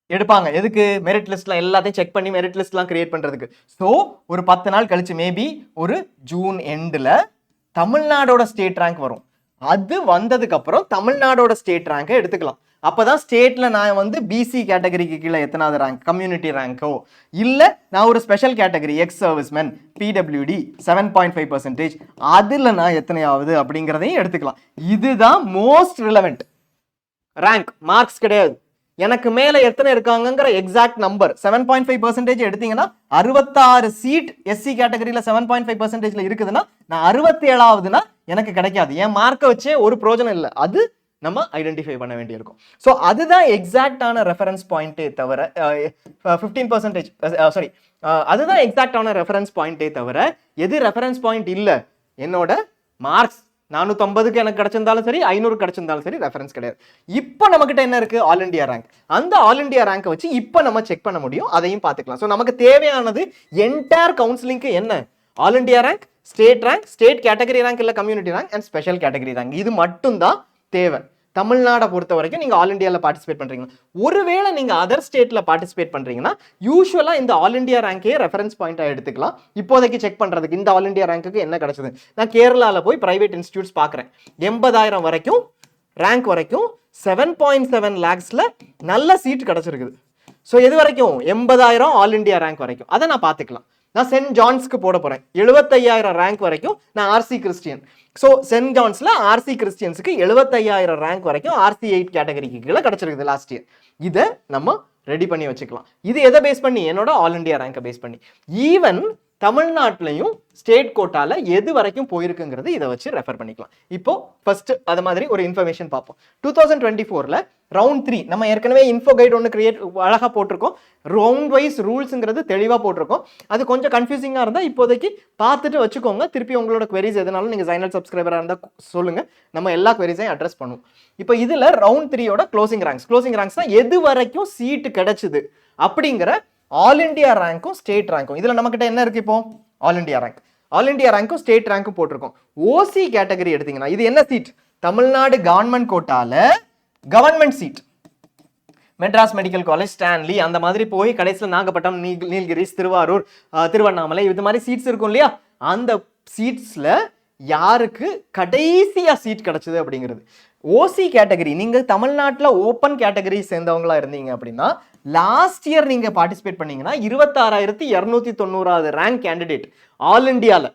எடுப்பாங்க. எதுக்கு? மெரிட் லிஸ்ட்லாம் எல்லாத்தையும் செக் பண்ணி மெரிட் லிஸ்ட்லாம் கிரியேட் பண்றதுக்கு. ஸோ ஒரு 10 நாள் கழிச்சு மேபி ஒரு ஜூன் எண்டில் தமிழ்நாடோட ஸ்டேட் ரேங்க் வரும். அது வந்ததுக்கு அப்புறம் தமிழ்நாடோட ஸ்டேட் ரேங்கை எடுத்துக்கலாம். அப்பதான் ஸ்டேட்ல நான் வந்து பிசி கேட்டகரிக்கு கீழே எத்தனாவது ரேங்க், கம்யூனிட்டி ரேங்கோ இல்ல நான் ஒரு special category X serviceman PWD 7.5% அதுல நான் எத்தனையாவது அப்படிங்கிறதையும் எடுத்துக்கலாம். இதுதான் மோஸ்ட் ரிலவெண்ட் ரேங்க். மார்க்ஸ் கிடையாது. எனக்கு மேல எத்தனை இருக்காங்கிற எக்ஸாக்ட் நம்பர் 7.5% எடுத்தீங்கன்னா 66 சீட் எஸ்சி கேட்டகரியில 7.5%ல இருக்குதுன்னா நான் 67ஆவதுன்னா எனக்கு கிடைக்காது. என் மார்க்கை வச்சே ஒரு பிரோஜனம் இல்லை. அது நம்ம ஐடென்டிஃபை பண்ண வேண்டியிருக்கும். ஸோ அதுதான் எக்ஸாக்டான ரெஃபரன்ஸ் பாயிண்டே தவிர 15% சாரி அதுதான் எக்ஸாக்டான ரெஃபரன்ஸ் பாயிண்டே தவிர எது ரெஃபரன்ஸ் பாயிண்ட் இல்லை, என்னோட மார்க்ஸ் 450க்கு எனக்கு கிடைச்சிருந்தாலும் சரி 500 கிடைச்சிருந்தாலும் சரி ரெஃபரன்ஸ் கிடையாது. இப்போ நம்மகிட்ட என்ன இருக்கு, ஆல் இண்டியா ரேங்க். அந்த ஆல் இண்டியா ரேங்கை வச்சு இப்போ நம்ம செக் பண்ண முடியும், அதையும் பார்த்துக்கலாம். ஸோ நமக்கு தேவையானது என்டையர் கவுன்சிலிங்க்கு என்ன, all India rank, state rank, state category rank இல்லை community rank and special category rank. இது மட்டும் தான் தேவை. தமிழ்நாடை பொறுத்த வரைக்கும் நீங்கள் ஆல் இண்டியாவில் பார்ட்டிசிபேட் பண்ணுறீங்க. ஒருவேளை நீங்கள் அதர் ஸ்டேட்டில் பார்ட்டிசிபேட் பண்ணுறீங்கன்னா யூஸ்வலாக இந்த ஆல் இண்டியா ரேங்கே ரெஃபரன்ஸ் பாயிண்டாக எடுத்துக்கலாம். இப்போதைக்கு செக் பண்ணுறதுக்கு இந்த ஆல் இண்டியா ரேங்க்குக்கு என்ன கிடைச்சது. நான் கேரளாவில் போய் ப்ரைவேட் இன்ஸ்டியூட்ஸ் பார்க்குறேன். 80,000 வரைக்கும் ரேங்க் வரைக்கும் 7.7 lakhsல நல்ல சீட் கிடச்சிருக்குது. ஸோ எது வரைக்கும் 80,000 ஆல் இண்டியா ரேங்க் வரைக்கும் அதை நான் பார்த்துக்கலாம். நான் சென்ட் ஜான்ஸ்க்கு போட போகிறேன். 75,000 ரேங்க் வரைக்கும் நான் ஆர்சி கிறிஸ்டியன். ஸோ சென்ட் ஜான்ஸில் ஆர்சி கிறிஸ்டியன்ஸுக்கு 75,000 ரேங்க் வரைக்கும் RC 8 கேட்டகரிக்கு கீழே கிடச்சிருக்குது லாஸ்ட் இயர். இதை நம்ம ரெடி பண்ணி வச்சுக்கலாம். இது எதை பேஸ் பண்ணி, என்னோட ஆல் இண்டியா ரேங்கை பேஸ் பண்ணி. ஈவன் தமிழ்நாட்டிலையும் ஸ்டேட் கோட்டால எது வரைக்கும் போயிருக்குங்கிறது இதை வச்சு ரெஃபர் பண்ணிக்கலாம். இப்போ ஃபர்ஸ்ட் அது மாதிரி ஒரு இன்ஃபர்மேஷன் பார்ப்போம். 2024ல ரவுண்ட் 3 நம்ம ஏற்கனவே இன்ஃபோ கைட் ஒன்று கிரியேட் அழகாக போட்டிருக்கோம். ரவுண்ட் வைஸ் ரூல்ஸுங்கிறது தெளிவாக போட்டிருக்கோம். அது கொஞ்சம் கன்ஃபியூசிங்காக இருந்தால் இப்போதைக்கு பார்த்துட்டு வச்சுக்கோங்க. திருப்பி உங்களோட queries எதுனாலும் நீங்கள் ஜைனல் சப்ஸ்கிரைபராக இருந்தால் சொல்லுங்கள், நம்ம எல்லா queriesஐயும் அட்ரஸ் பண்ணுவோம். இப்போ இதில் ரவுண்ட் 3யோட க்ளோசிங் ரேங்க்ஸ் தான் எது வரைக்கும் சீட்டு கிடைச்சிது அப்படிங்கிற ஆல் இண்டியா ரேங்க்கும் ஸ்டேட் ரேங்க்கும். இதில் நம்மகிட்ட என்ன இருக்கு, இப்போ ஆல் இண்டியா ரேங்க்கும் ஸ்டேட் ரேங்க்கும் போட்டிருக்கோம். ஓசி கேட்டகரி எடுத்தீங்கன்னா இது என்ன சீட், தமிழ்நாடு கவர்மெண்ட் கோட்டால government seat. Madras medical college, Stanley அந்த மாதிரி போய் கடைசியில் நாகப்பட்டினம், நீலகிரிஸ், திருவாரூர், திருவண்ணாமலை இது மாதிரி சீட்ஸ் இருக்கும் இல்லையா, அந்த சீட்ஸ்ல யாருக்கு கடைசியா சீட் கிடைச்சது அப்படிங்கிறது. ஓசி கேட்டகரி நீங்க தமிழ்நாட்டில் ஓப்பன் கேட்டகரி சேர்ந்தவங்களா இருந்தீங்க அப்படின்னா லாஸ்ட் இயர் நீங்க பார்ட்டிசிபேட் பண்ணீங்கன்னா 26,290வது ரேங்க் கேண்டிடேட் ஆல் இண்டியால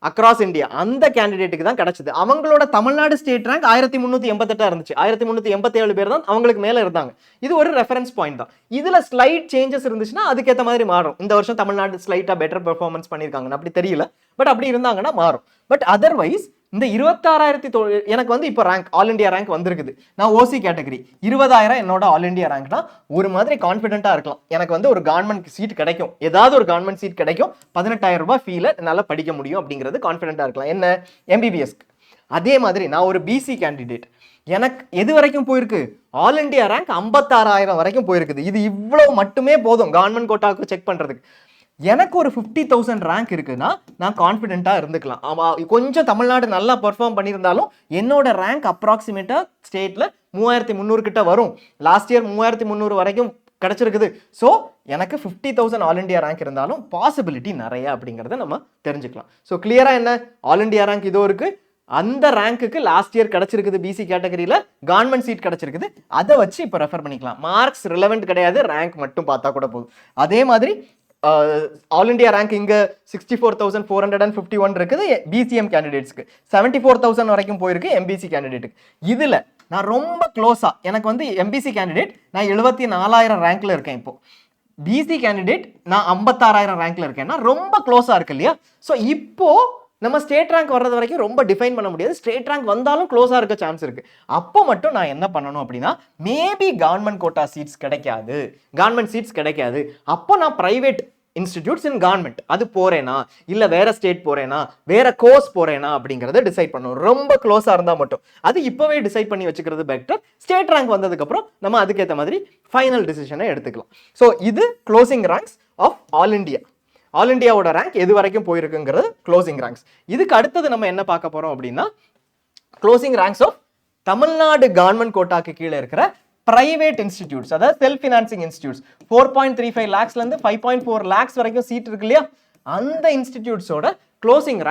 அக்ராஸ் இந்தியா அந்த கேண்டிடேட்டுக்கு தான் கிடைச்சது. அவங்களோட தமிழ்நாடு ஸ்டேட் ரேங்க் 1388 இருந்துச்சு. 1387 பேர் தான் அவங்களுக்கு மேல இருந்தாங்க. இது ஒரு ரெஃபரன்ஸ் பாயிண்ட் தான். இதுல ஸ்லைட் சேஞ்சஸ் இருந்துச்சுன்னா அதுக்கேற்ற மாதிரி மாறும். இந்த வருஷம் தமிழ்நாடு ஸ்லைட்டா பெட்டர் பெர்ஃபார்மன்ஸ் பண்ணியிருக்காங்க அப்படி தெரியல, பட் அப்படி இருந்தாங்கன்னா மாறும். பட் அதர்வைஸ் இந்த 26,000 எனக்கு வந்து இப்போ ரேங்க் ஆல் இண்டியா ரேங்க் வந்திருக்குது. நான் ஓசி கேட்டகரி 20,000 என்னோட ஆல் இண்டியா ரேங்க்னா ஒரு மாதிரி கான்ஃபிடென்ட்டாக இருக்கலாம். எனக்கு வந்து ஒரு கவர்மெண்ட் சீட் கிடைக்கும், ஏதாவது ஒரு கவர்மெண்ட் சீட் கிடைக்கும், 18,000 ரூபாய் ஃபீல என்னால் படிக்க முடியும் அப்படிங்கிறது கான்ஃபிடென்ட்டாக இருக்கலாம். என்ன MBBSக்கு. அதே மாதிரி நான் ஒரு பிசி கேண்டிடேட், எனக்கு எது வரைக்கும் போயிருக்கு, ஆல் இண்டியா ரேங்க் 56,000 வரைக்கும் போயிருக்குது. இது இவ்வளவு மட்டுமே போதும் கவர்மெண்ட் கோட்டாவுக்கு செக் பண்ணுறதுக்கு. எனக்கு ஒரு 50,000 ரேங்க் இருக்குன்னா நான் கான்ஃபிடென்ட்டாக இருந்துக்கலாம். கொஞ்சம் தமிழ்நாடு நல்லா பெர்ஃபார்ம் பண்ணியிருந்தாலும் என்னோட ரேங்க் அப்ராக்சிமேட்டாக ஸ்டேட்டில் 3,300 கிட்ட வரும். லாஸ்ட் இயர் 3,300 வரைக்கும் கிடச்சிருக்குது. ஸோ எனக்கு 50,000 ஆல் இண்டியா ரேங்க் இருந்தாலும் பாசிபிலிட்டி நிறைய அப்படிங்கிறத நம்ம தெரிஞ்சுக்கலாம். ஸோ கிளியராக என்ன, ஆல் இண்டியா ரேங்க் இதோ இருக்குது, அந்த ரேங்க்குக்கு லாஸ்ட் இயர் கிடைச்சிருக்குது, பிசி கேட்டகரியில் கவர்மெண்ட் சீட் கிடைச்சிருக்குது, அதை வச்சு இப்போ ரெஃபர் பண்ணிக்கலாம். மார்க்ஸ் ரிலவெண்ட் கிடையாது, ரேங்க் மட்டும் பார்த்தா கூட போதும். அதே மாதிரி ஆல் இண்டியா ரேங்க் இங்கே 64,451 இருக்குது பிசிஎம் கேண்டிடேட்ஸ்க்கு, 74,000 வரைக்கும் போயிருக்கு எம்பிசி கேண்டிடேட்டுக்கு. இதில் நான் ரொம்ப க்ளோஸாக எனக்கு வந்து எம்பிசி கேண்டிடேட் நான் 74,000 ரேங்க்ல இருக்கேன். இப்போ பிசி கேண்டிடேட் நான் 56,000 ரேங்க்ல இருக்கேன்னா ரொம்ப க்ளோஸாக இருக்கு இல்லையா. ஸோ இப்போ நம்ம ஸ்டேட் ரேங்க் வர்றது வரைக்கும் ரொம்ப டிஃபைன் பண்ண முடியாது. ஸ்டேட் ரேங்க் வந்தாலும் க்ளோஸாக இருக்க சான்ஸ் இருக்கு. அப்போ மட்டும் நான் என்ன பண்ணணும் அப்படின்னா, மேபி கவர்மெண்ட் கோட்டா சீட்ஸ் கிடைக்காது, அப்போ நான் பிரைவேட் இன்ஸ்டிடியூட்ஸ் இன் கவர்மெண்ட் அது போறேனா, இல்லை வேற ஸ்டேட் போறேனா, வேற கோர்ஸ் போறேனா அப்படிங்கிறத டிசைட் பண்ணணும். ரொம்ப க்ளோஸாக இருந்தால் மட்டும் அது இப்போவே டிசைட் பண்ணி வச்சுக்கிறது பெட்டர். ஸ்டேட் ரேங்க் வந்ததுக்கப்புறம் நம்ம அதுக்கேற்ற மாதிரி ஃபைனல் டிசிஷனை எடுத்துக்கலாம். ஸோ இது closing ranks of all India. All இண்டியாவோட ரேங்க் எது வரைக்கும் போயிருக்குங்கிறது க்ளோசிங் ரேங்க்ஸ். இதுக்கு அடுத்தது நம்ம என்ன பார்க்க போறோம் அப்படின்னா, closing ranks of Tamil Nadu government கோட்டாக்கு கீழே இருக்கிற பிரைவேட் இன்ஸ்டிடியூட்ஸ், அதாவது செல்ஃப் ஃபினான்சிங் இன்ஸ்டிடியூட்ஸ். 4.35 lakhsலேருந்து 5.4 lakhs வரைக்கும் சீட் இருக்கு இல்லையா, அந்த இன்ஸ்டிடியூட்ஸோட க்ளோசிங்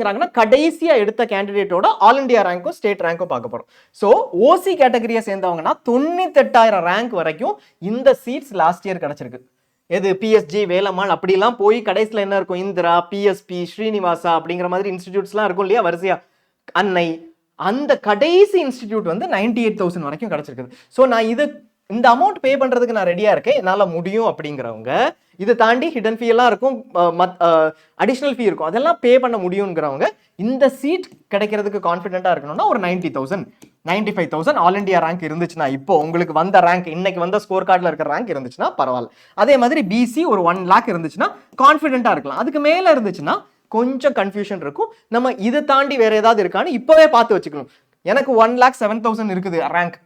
ரேங்க்னா கடைசியா எடுத்த கேண்டிடேட்டோட ஆல் இண்டியா ரேங்க்கும் ஸ்டேட் ரேங்க்கும் பார்க்க போறோம். ஸோ ஓசி கேட்டகரியை சேர்ந்தவங்கன்னா 98,000 ரேங்க் வரைக்கும் இந்த சீட்ஸ் லாஸ்ட் இயர் கிடைச்சிருக்கு. எது பிஎஸ்ஜி, வேலம்மாள் அப்படிலாம் போய் கடைசியில் என்ன இருக்கும், இந்திரா, பிஎஸ்பி, ஸ்ரீனிவாசா அப்படிங்கிற மாதிரி இன்ஸ்டிடியூட்ஸ்லாம் இருக்கும் இல்லையா வரிசையா, அன்னை, அந்த கடைசி இன்ஸ்டிடியூட் வந்து 98,000 வரைக்கும் கிடைச்சிருக்குது. ஸோ நான் இந்த அமௌண்ட் பே பண்ணுறதுக்கு நான் ரெடியாக இருக்கேன், என்னால் முடியும் அப்படிங்கிறவங்க, இதை தாண்டி ஹிடன் ஃபீ எல்லாம் இருக்கும், அடிஷ்னல் ஃபீ இருக்கும், அதெல்லாம் பே பண்ண முடியுங்கிறவங்க இந்த சீட் கிடைக்கிறதுக்கு கான்ஃபிடென்ட்டாக இருக்கணும்னா ஒரு 90,000 95,000 ஆல் இண்டியா ரேங்க் இருந்துச்சுன்னா, இப்போ உங்களுக்கு வந்த ரேங்க், இன்னைக்கு வந்த ஸ்கோர் கார்டில் இருக்கிற ரேங்க் இருந்துச்சுன்னா பரவாயில்ல. அதே மாதிரி பிசி ஒரு 1 lakh இருந்துச்சுன்னா கான்ஃபிடென்ட்டா இருக்கலாம். அதுக்கு மேல இருந்துச்சுன்னா கொஞ்சம் கன்ஃபியூஷன் இருக்கும். நம்ம இதை தாண்டி வேற ஏதாவது இருக்கான்னு இப்பவே பார்த்து வச்சுக்கணும். எனக்கு 1,07,000 இருக்குது ரேங்க்.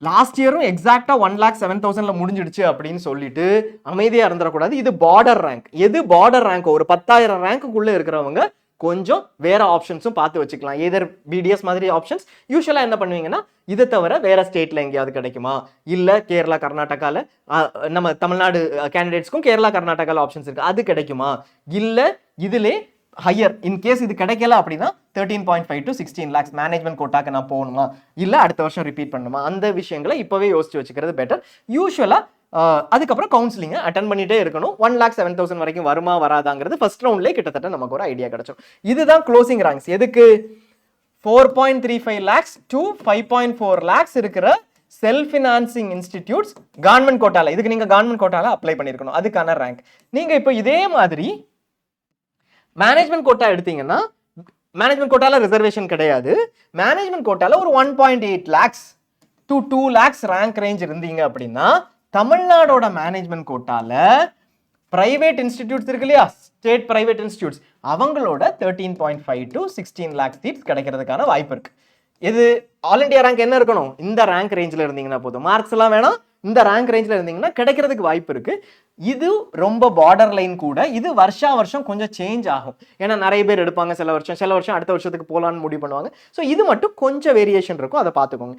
லாஸ்ட் இயரும் எக்ஸாக்டா 1,07,000 முடிஞ்சிடுச்சு அப்படின்னு சொல்லிட்டு அமைதியா இருந்துடக்கூடாது. இது பார்டர் ரேங்க். எது பார்டர் ரேங்க்? ஒரு 10,000 ரேங்க்குள்ள இருக்கிறவங்க கொஞ்சம் வேற ஆப்ஷன்ஸும் பார்த்து வச்சுக்கலாம். ஏதர் பிடிஎஸ் மாதிரி ஆப்ஷன்ஸ். யூஸ்வலா என்ன பண்ணுவீங்கன்னா, இதை தவிர வேற ஸ்டேட்ல எங்கேயாவது கிடைக்குமா, இல்ல கேரளா கர்நாடகால நம்ம தமிழ்நாடு கேண்டிடேட்ஸ்க்கும் கேரளா கர்நாடகால ஆப்ஷன்ஸ் இருக்கு, அது கிடைக்குமா, இல்ல இதுல ஹையர் இன்கேஸ் இது கிடைக்கல அப்படின்னா 13.5 to 16 lakhs மேனேஜ்மெண்ட் கோட்டாக்கு நான் போகணுமா, இல்ல அடுத்த வருஷம் ரிப்பீட் பண்ணுமா, அந்த விஷயங்களை இப்பவே யோசிச்சு வச்சுக்கிறது பெட்டர். யூஸ்வலா அதுக்கப்புறம் கவுன்சிலிங் அட்டன் பண்ணிட்டே இருக்கணும். 1,07,000 வரைக்கும் வருமா வராதாங்கிறது ஃபர்ஸ்ட் ரவுண்ட்லேயே கிட்டத்தட்ட நமக்கு ஒரு ஐடியா கிடைச்சோம். இதுதான் க்ளோசிங் ரேங்க்ஸ். எதுக்கு? 4.35 lakhs to 5.4 lakhs இருக்கிற செல்ஃப் ஃபினான்சிங் இன்ஸ்டிடியூட்ஸ் கவர்மெண்ட் கோட்டால, இதுக்கு நீங்க கவர்மெண்ட் கோட்டால அப்ளை பண்ணிருக்கணும், அதுக்கான ரேங்க். நீங்க இப்போ இதே மாதிரி மேனேஜ்மெண்ட் கோட்டா எடுத்தீங்கன்னா, மேனேஜ்மெண்ட் கோட்டால ரிசர்வேஷன் கிடையாது. மேனேஜ்மெண்ட் கோட்டால ஒரு 1.8 lakhs to 2 lakhs rank range இருந்தீங்க அப்படின்னா, தமிழ்நாடோட மேனேஜ்மெண்ட் கோட்டால பிரைவேட் இன்ஸ்டிடியூட்ஸ் இருக்கு இல்லையா, ஸ்டேட் பிரைவேட் இன்ஸ்டிடியூட்ஸ், அவங்களோட 13.5 to 16 lakhs சீட்ஸ் கிடைக்கிறதுக்கான வாய்ப்பு இருக்கு. இது ஆல் இண்டியா ரேங்க் என்ன இருக்கணும்? இந்த ரேங்க் ரேஞ்சில் இருந்தீங்கன்னா போதும். மார்க்ஸ் எல்லாம் வேணாம், இந்த ரேங்க் ரேஞ்சில் இருந்தீங்கன்னா கிடைக்கிறதுக்கு வாய்ப்பு இருக்கு. இது ரொம்ப பார்டர் லைன் கூட. இது வருஷம் கொஞ்சம் சேஞ்ச் ஆகும். ஏன்னா நிறைய பேர் எடுப்பாங்க சில வருஷம் அடுத்த வருஷத்துக்கு போகலான்னு முடிவு பண்ணுவாங்க. ஸோ இது மட்டும் கொஞ்சம் வேரியேஷன் இருக்கும், அதை பார்த்துக்கோங்க.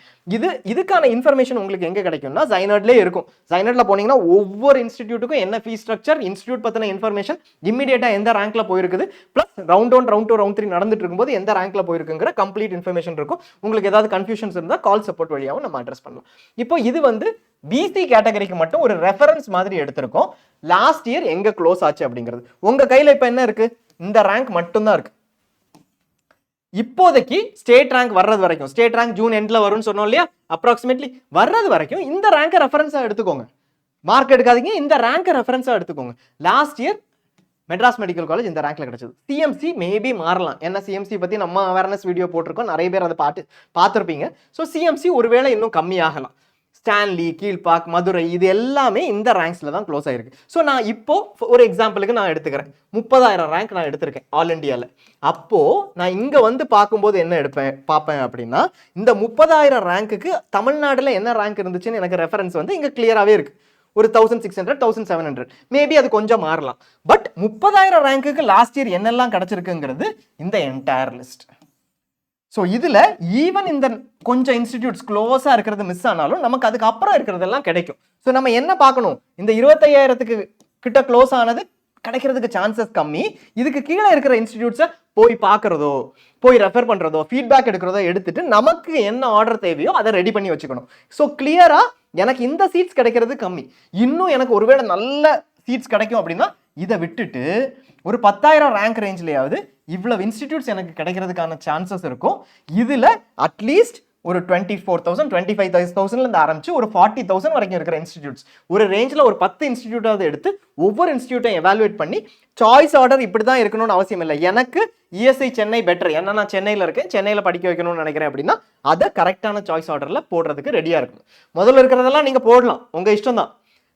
இதுக்கான இன்ஃபர்மேஷன் உங்களுக்கு எங்கே கிடைக்கும்னா ஜைனர்ட்லேயே இருக்கும். ஜைனர்ட்ல போனீங்கன்னா ஒவ்வொரு இன்ஸ்டிடியூட்டுக்கும் என்ன ஃபீஸ் ஸ்ட்ரக்சர், இன்ஸ்டிடியூட் பற்றின இன்ஃபர்மேஷன், இமீடியட்டா எந்த ரேங்க்ல போயிருக்குது, பிளஸ் ரவுண்ட் 1, ரவுண்ட் 2, ரவுண்ட் 3 நடந்துட்டு இருக்கும்போது எந்த ரேங்க்ல போயிருக்குங்கிற கம்ப்ளீட் இன்ஃபர்மேஷன் இருக்கும். உங்களுக்கு ஏதாவது கன்ஃபியூஷன்ஸ் இருந்தால் கால் சப்போர்ட் வழியாகவும் நம்ம அட்ரஸ் பண்ணலாம். இப்போ இது வந்து பிசி கேட்டகரிக்கு மட்டும் ஒரு ரெஃபரன்ஸ் மாதிரி எடுத்திருக்கோம். லாஸ்ட் இயர் எங்க க்ளோஸ் ஆச்சு அப்படிங்கிறது உங்க கையில இப்ப என்ன இருக்கு? இந்த ரேங்க் மட்டும் தான் இருக்கு இப்போதைக்கு. ஸ்டேட் ரேங்க் வர்றது வரைக்கும், ஸ்டேட் ரேங்க் ஜூன் எண்ட்ல வரும்னு சொன்னோம் இல்லையா, அப்ராக்சிமேட்லி வர்றது வரைக்கும் இந்த ரேங்கை ரெஃபரன்ஸா எடுத்துக்கோங்க. மார்க் எடுக்காதீங்க, இந்த ரேங்கை ரெஃபரன்ஸா எடுத்துக்கோங்க. Last year Madras medical college இந்த ரேங்க்ல கிடைச்சது. சிஎம்சி மேபி மாறலாம், ஏன்னா சிஎம்சி பத்தி நம்ம அவேர்னஸ் வீடியோ போட்டிருக்கோம், நிறைய பேர் அதை பார்த்துருப்பீங்க. ஸோ சிஎம்சி ஒருவேளை இன்னும் கம்மியாகலாம். ஸ்டான்லி, கீழ்பாக், மதுரை, இது எல்லாமே இந்த ரேங்க்ஸ்ல தான் க்ளோஸ் ஆயிருக்கு. ஸோ நான் இப்போ ஒரு எக்ஸாம்பிளுக்கு நான் எடுத்துக்கிறேன், 30,000 ரேங்க் நான் எடுத்திருக்கேன் ஆல் இண்டியாவில். அப்போ நான் இங்க வந்து பார்க்கும்போது என்ன பார்ப்பேன் அப்படின்னா, இந்த 30,000 ரேங்க்குக்கு தமிழ்நாடுல என்ன ரேங்க் இருந்துச்சுன்னு எனக்கு ரெஃபரன்ஸ் வந்து இங்க கிளியராகவே இருக்கு. ஒரு 1600, 1700, மேபி அது கொஞ்சம் மாறலாம். பட் 30,000 ரேங்க்குக்கு லாஸ்ட் இயர் என்னெல்லாம் கிடைச்சிருக்குங்கிறது இந்த என்டையர் லிஸ்ட். ஸோ இதுல ஈவன் இந்த கொஞ்சம் இன்ஸ்டிடியூட்ஸ் க்ளோஸா இருக்கிறது மிஸ் ஆனாலும் நமக்கு அதுக்கு அப்புறம் இருக்கிறதெல்லாம் கிடைக்கும். ஸோ நம்ம என்ன பார்க்கணும்? இந்த 25,000 கிட்ட க்ளோஸ் ஆனது கிடைக்கிறதுக்கு சான்சஸ் கம்மி. இதுக்கு கீழே இருக்கிற இன்ஸ்டிடியூட்ஸை போய் பார்க்கறதோ, போய் ரெஃபர் பண்றதோ, ஃபீட்பேக் எடுக்கிறதோ எடுத்துட்டு நமக்கு என்ன ஆர்டர் தேவையோ அதை ரெடி பண்ணி வச்சுக்கணும். ஸோ கிளியரா எனக்கு இந்த சீட்ஸ் கிடைக்கிறது கம்மி, இன்னும் எனக்கு ஒருவேளை நல்ல சீட்ஸ் கிடைக்கும் அப்படின்னா இதை விட்டுட்டு ஒரு 10,000 ரேங்க் ரேஞ்ச்லயாவது இவ்வளவு இன்ஸ்டிடியூட்ஸ் எனக்கு கிடைக்கிறதுக்கான சான்சஸ் இருக்கும். இதுல அட்லீஸ்ட் ஒரு 24,000, 25,000 இருந்து ஆரம்பிச்சு ஒரு 40,000 வரைக்கும் இருக்கிற இன்ஸ்டிடியூட்ஸ், ஒரு ரேஞ்சில் ஒரு 10 இன்ஸ்டிடியூட்டாவது எடுத்து ஒவ்வொரு இன்ஸ்டிடியூட்டையும் எவாலுவேட் பண்ணி சாய்ஸ் ஆர்டர் இப்படி தான் இருக்கணும்னு அவசியம் இல்லை. எனக்கு இஎஸ்ஐ சென்னை பெட்டர், ஏன்னா நான் சென்னையில் இருக்கேன், சென்னையில் படிக்க வைக்கணும்னு நினைக்கிறேன் அப்படின்னா அதை கரெக்டான சாய்ஸ் ஆர்டரில் போடுறதுக்கு ரெடியாக இருக்கும். முதல்ல இருக்கிறதெல்லாம் நீங்கள் போடலாம், உங்கள் இஷ்டம் தான்,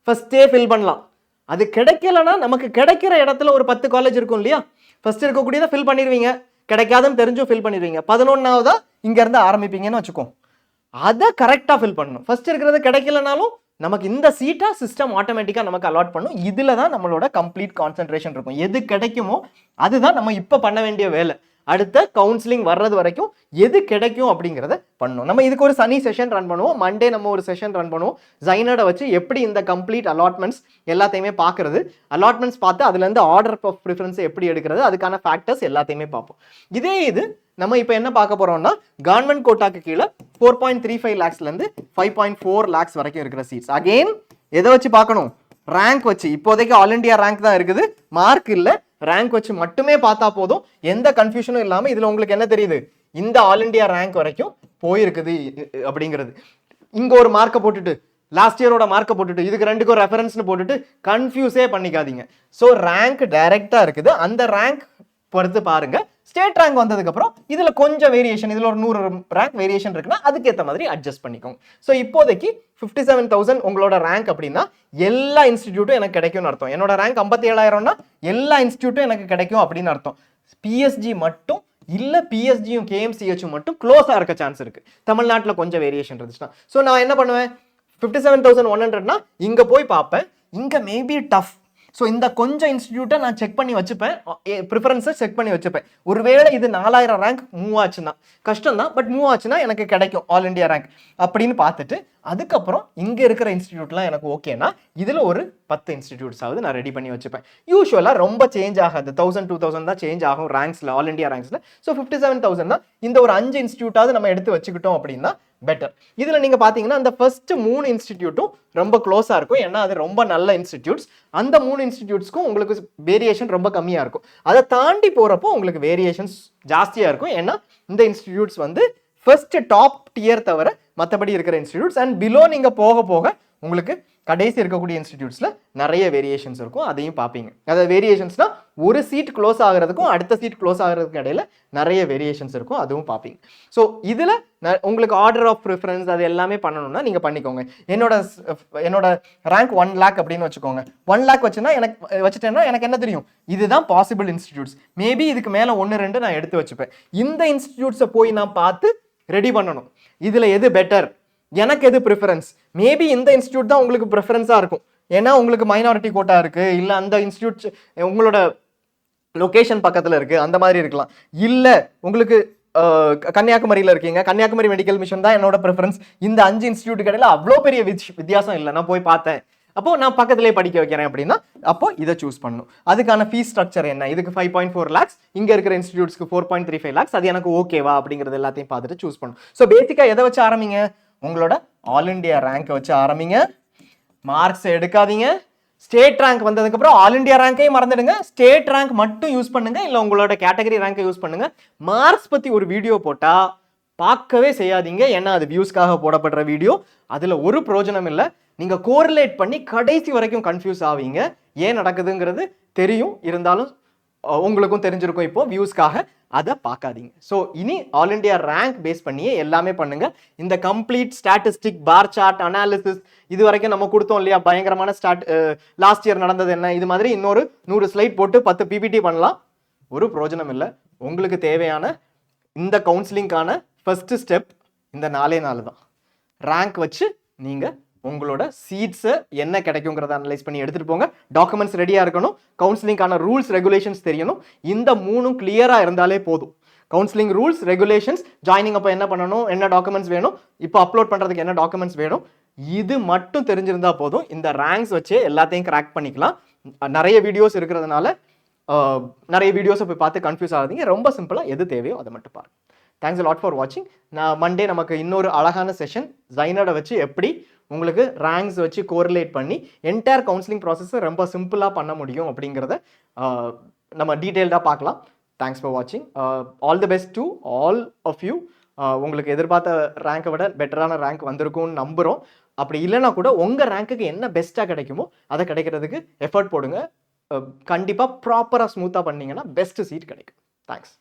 ஃபர்ஸ்டே ஃபில் பண்ணலாம். அது கிடைக்கலன்னா நமக்கு கிடைக்கிற இடத்துல ஒரு 10 காலேஜ் இருக்கும் இல்லையா, ஃபர்ஸ்ட் இருக்கக்கூடியதை ஃபில் பண்ணிடுவீங்க, கிடைக்காதுன்னு தெரிஞ்சும் ஃபில் பண்ணிடுவீங்க. 11ஆவதா இங்க இருந்து ஆரம்பிப்பீங்கன்னு வச்சுக்கோ, அதை கரெக்டா ஃபில் பண்ணணும். ஃபர்ஸ்ட் இருக்கிறது கிடைக்கலனாலும் நமக்கு இந்த சீட்டா சிஸ்டம் ஆட்டோமேட்டிக்கா நமக்கு அலாட் பண்ணும். இதுல தான் நம்மளோட கம்ப்ளீட் கான்சென்ட்ரேஷன் இருக்கும். எது கிடைக்குமோ அதுதான் நம்ம இப்ப பண்ண வேண்டிய வேலை. அடுத்த கவுன்சிலிங் வர்றது வரைக்கும் எது கிடைக்கும் அப்படிங்கிறத பண்ணணும். நம்ம இதுக்கு ஒரு சனி செஷன் ரன் பண்ணுவோம், மண்டே நம்ம ஒரு செஷன் ரன் பண்ணுவோம். ஜைனர்டை வச்சு எப்படி இந்த கம்ப்ளீட் அலாட்மெண்ட்ஸ் எல்லாத்தையுமே பார்க்கறது, அலாட்மெண்ட்ஸ் பார்த்து அதுல இருந்து ஆர்டர் ஆஃப் ப்ரிஃபரன்ஸ் எப்படி எடுக்கிறது, அதுக்கான ஃபேக்டர்ஸ் எல்லாத்தையுமே பார்ப்போம். இதே இது நம்ம இப்போ என்ன பார்க்க போறோம்னா, கவர்மெண்ட் கோட்டாக்கு கீழே 4.35 lakhsல இருந்து 5.4 lakhs வரைக்கும் இருக்கிற சீட்ஸ். அகெயின் எதை வச்சு பார்க்கணும்? ரேங்க் வச்சு. இப்போதைக்கு ஆல் இண்டியா ரேங்க் தான் இருக்குது, மார்க் இல்ல, ரேங்க் வச்சு மட்டுமே பார்த்தா போதும், எந்த கன்ஃபியூஷனும் இல்லாம. இதுல உங்களுக்கு என்ன தெரியுது? இந்த ஆல் இண்டியா ரேங்க் வரைக்கும் போயிருக்குது அப்படிங்கிறது. இங்க ஒரு மார்க்கை போட்டுட்டு லாஸ்ட் இயரோட மார்க்கை போட்டுட்டு இதுக்கு ரெண்டுக்கும் ரெஃபரன்ஸ்னு போட்டுட்டு கன்ஃபியூஸே பண்ணிக்காதீங்க. ஸோ ரேங்க் டைரக்டா இருக்குது, அந்த ரேங்க் பொறுத்து பாருங்க. ஸ்டேட் ரேங்க் வந்ததுக்கப்புறம் இதில் கொஞ்சம் வேரியேஷன், இதில் ஒரு 100 ரேங்க் வேரியேஷன் இருக்குன்னா அதுக்கேற்ற மாதிரி அட்ஜஸ்ட் பண்ணிக்கோங்க. ஸோ இப்போதைக்கு 57,000 உங்களோட ரேங்க் அப்படின்னா எல்லா இன்ஸ்டிடியூட்டும் எனக்கு கிடைக்கும்னு அர்த்தம். என்னோட ரேங்க் 57,000னா எல்லா இன்ஸ்டிடியூட்டும் எனக்கு கிடைக்கும் அப்படின்னு அர்த்தம். பிஎஸ்ஜி மட்டும் இல்ல, பிஎஸ்ஜியும் கேஎம்சிஹெச்சும் மட்டும் க்ளோஸாக இருக்க சான்ஸ் இருக்கு. தமிழ்நாட்டில் கொஞ்சம் வேரியேஷன் இருந்துச்சுன்னா. ஸோ நான் என்ன பண்ணுவேன், 57,100னா இங்கே போய் பார்ப்பேன். இங்கே மேபி டஃப். ஸோ இந்த கொஞ்சம் இன்ஸ்டிடியூட்டை நான் செக் பண்ணி வச்சுப்பேன், ப்ரிஃபரன்ஸை செக் பண்ணி வச்சுப்பேன். ஒருவேளை இது 4000 ரேங்க் மூவ் ஆச்சுன்னா கஷ்டம் தான், பட் மூவ் ஆச்சுன்னா எனக்கு கிடைக்கும் ஆல் இண்டியா ரேங்க் அப்படின்னு பார்த்துட்டு அதுக்கப்புறம் இங்கே இருக்கிற இன்ஸ்டிடியூட்லாம் எனக்கு ஓகேனா இதில் ஒரு 10 இன்ஸ்டிடியூட்ஸாவது நான் ரெடி பண்ணி வச்சுப்பேன். யூஸ்வலாக ரொம்ப சேஞ்ச் ஆகாது, 1000 2000 தான் சேஞ்ச் ஆகும் ரேங்க்ஸில், ஆல் இண்டியா ரேங்க்ஸில். ஸோ 57,000 தான். இந்த ஒரு 5 இன்ஸ்டிடியூட்டாவது நம்ம எடுத்து வச்சுக்கிட்டோம் அப்படின்னா பெட்டர். இதில் நீங்கள் பார்த்தீங்கன்னா அந்த ஃபர்ஸ்ட் 3 இன்ஸ்டிடியூட்டும் ரொம்ப க்ளோஸாக இருக்கும், ஏன்னா அது ரொம்ப நல்ல இன்ஸ்டிடியூட்ஸ். அந்த 3 இன்ஸ்டிடியூட்ஸ்க்கும் உங்களுக்கு வேரியேஷன் ரொம்ப கம்மியாக இருக்கும். அதை தாண்டி போகிறப்போ உங்களுக்கு வேரியேஷன்ஸ் ஜாஸ்தியாக இருக்கும், ஏன்னா இந்த இன்ஸ்டிடியூட்ஸ் வந்து ஃபர்ஸ்ட் டாப் டியர் தவிர மற்றபடி இருக்கிற இன்ஸ்டிடியூட்ஸ். அண்ட் பிலோ நீங்கள் போக போக உங்களுக்கு கடைசி இருக்கக்கூடிய இன்ஸ்டிடியூட்ஸில் நிறைய வேரியேஷன்ஸ் இருக்கும், அதையும் பார்ப்பீங்க. அதாவது வேரியேஷன்ஸ்னா ஒரு சீட் க்ளோஸ் ஆகிறதுக்கும் அடுத்த சீட் க்ளோஸ் ஆகிறதுக்கும் இடையில நிறைய வேரியேஷன்ஸ் இருக்கும், அதுவும் பார்ப்பீங்க. ஸோ இதில் உங்களுக்கு ஆர்டர் ஆஃப் ப்ரிஃபரன்ஸ் அது எல்லாமே பண்ணணும்னா நீங்கள் பண்ணிக்கோங்க. என்னோட ரேங்க் 1 lakh அப்படின்னு வச்சுக்கோங்க. 1 lakh வச்சுட்டேன்னா எனக்கு என்ன தெரியும், இதுதான் பாசிபிள் இன்ஸ்டிடியூட்ஸ். மேபி இதுக்கு மேலே 1-2 நான் எடுத்து வச்சுப்பேன். இந்த இன்ஸ்டிடியூட்ஸை போய் நான் பார்த்து ரெடி பண்ணணும். இதில் எது பெட்டர், எனக்கு எது ப்ரிஃபரன்ஸ். மேபி இந்த இன்ஸ்டியூட் தான் உங்களுக்கு ப்ரிஃபரன்ஸாக இருக்கும், ஏன்னா உங்களுக்கு மைனாரிட்டி கோட்டா இருக்குது, இல்லை அந்த இன்ஸ்டியூட் உங்களோட லொக்கேஷன் பக்கத்தில் இருக்குது, அந்த மாதிரி இருக்கலாம். இல்லை உங்களுக்கு கன்னியாகுமரியில் இருக்கீங்க, கன்னியாகுமரி மெடிக்கல் மிஷன் தான் என்னோட ப்ரிஃபரன்ஸ். இந்த 5 இன்ஸ்டியூட் கடையில் அவ்வளோ பெரிய வித்தியாசம் இல்லை, நான் போய் பார்த்தேன், அப்போ நான் பக்கத்திலே படிக்க வைக்கிறேன் அப்படின்னா அப்போ இதை சூஸ் பண்ணணும். அதுக்கான ஃபீஸ் ஸ்ட்ரக்சர் என்ன, இதுக்கு 5.4 lakhs, இங்கே இருக்கிற இன்ஸ்டிடியூட்ஸ்க்கு 4.35 lakhs, அது எனக்கு ஓகேவா அப்படிங்கிறது எல்லாத்தையும் பார்த்துட்டு சூஸ் பண்ணணும். ஸோ பேசிக்காக எதை வச்சு ஆரம்பிங்க, உங்களோட ஆல் இண்டியா ரேங்கை வச்சு ஆரம்பிங்க. மார்க்ஸ் எடுக்காதீங்க. ஸ்டேட் ரேங்க் வந்ததுக்கப்புறம் ஆல் இண்டியா ரேங்கையும் மறந்துடுங்க, ஸ்டேட் ரேங்க் மட்டும் யூஸ் பண்ணுங்க, இல்லை உங்களோட கேட்டகரி ரேங்கை யூஸ் பண்ணுங்க. மார்க்ஸ் பற்றி ஒரு வீடியோ போட்டால் பார்க்கவே செய்யாதீங்க, ஏன்னா அது வியூஸ்க்காக போடப்படுற வீடியோ, அதில் ஒரு பிரயோஜனம் இல்லை. நீங்கள் கோரிலேட் பண்ணி கடைசி வரைக்கும் கன்ஃபியூஸ் ஆவீங்க. ஏன் நடக்குதுங்கிறது தெரியும், இருந்தாலும் உங்களுக்கும் தெரிஞ்சிருக்கும் இப்போ வியூஸ்க்காக, அதை பார்க்காதீங்க. ஸோ இனி ஆல் இண்டியா ரேங்க் பேஸ் பண்ணியே எல்லாமே பண்ணுங்க. இந்த complete statistic, bar chart, analysis இது வரைக்கும் நம்ம கொடுத்தோம் இல்லையா, பயங்கரமான லாஸ்ட் இயர் நடந்தது என்ன, இது மாதிரி இன்னொரு 100 ஸ்லைட் போட்டு 10 PPT பண்ணலாம், ஒரு பிரயோஜனம் இல்லை. உங்களுக்கு தேவையான இந்த கவுன்சிலிங்கான ஃபர்ஸ்ட் ஸ்டெப் இந்த 4 தான். ரேங்க் வச்சு நீங்கள் உங்களோட சீட்ஸை என்ன கிடைக்குங்கிறத அனலைஸ் பண்ணி எடுத்துகிட்டு போங்க. டாக்குமெண்ட்ஸ் ரெடியாக இருக்கணும், கவுன்சிலிங்கான ரூல்ஸ் ரெகுலேஷன்ஸ் தெரியணும். இந்த 3ம் கிளியராக இருந்தாலே போதும். கவுன்சிலிங் ரூல்ஸ் ரெகுலேஷன்ஸ், ஜாயினிங் அப்போ என்ன பண்ணணும், என்ன டாக்குமெண்ட்ஸ் வேணும், இப்போ அப்லோட் பண்ணுறதுக்கு என்ன டாக்குமெண்ட்ஸ் வேணும், இது மட்டும் தெரிஞ்சிருந்தா போதும். இந்த ரேங்க்ஸ் வச்சே எல்லாத்தையும் கிராக் பண்ணிக்கலாம். நிறைய வீடியோஸ் இருக்கிறதுனால நிறைய வீடியோஸை போய் பார்த்து கன்ஃபியூஸ் ஆகாதீங்க. ரொம்ப சிம்பிளாக எது தேவையோ அதை மட்டும் பாருங்கள். தேங்க்ஸ் a lot ஃபார் வாட்சிங். நான் மண்டே நமக்கு இன்னொரு அழகான செஷன் ஜைனோட வச்சு எப்படி உங்களுக்கு ரேங்க்ஸ் வச்சு கோரிலேட் பண்ணி என்டையர் கவுன்சிலிங் ப்ராசஸை ரொம்ப சிம்பிளாக பண்ண முடியும் அப்படிங்கிறத நம்ம டீட்டெயில்டாக பார்க்கலாம். தேங்க்ஸ் ஃபார் வாட்சிங். All the best to all of you. உங்களுக்கு எதிர்பார்த்த ரேங்கை விட பெட்டரான ரேங்க் வந்திருக்கும்னு நம்புகிறோம். அப்படி இல்லைனா கூட உங்கள் ரேங்க்குக்கு என்ன பெஸ்ட்டாக கிடைக்குமோ அதை கிடைக்கிறதுக்கு எஃபர்ட் போடுங்க. கண்டிப்பாக ப்ராப்பராக ஸ்மூத்தாக பண்ணிங்கன்னா பெஸ்ட் சீட் கிடைக்கும். தேங்க்ஸ்.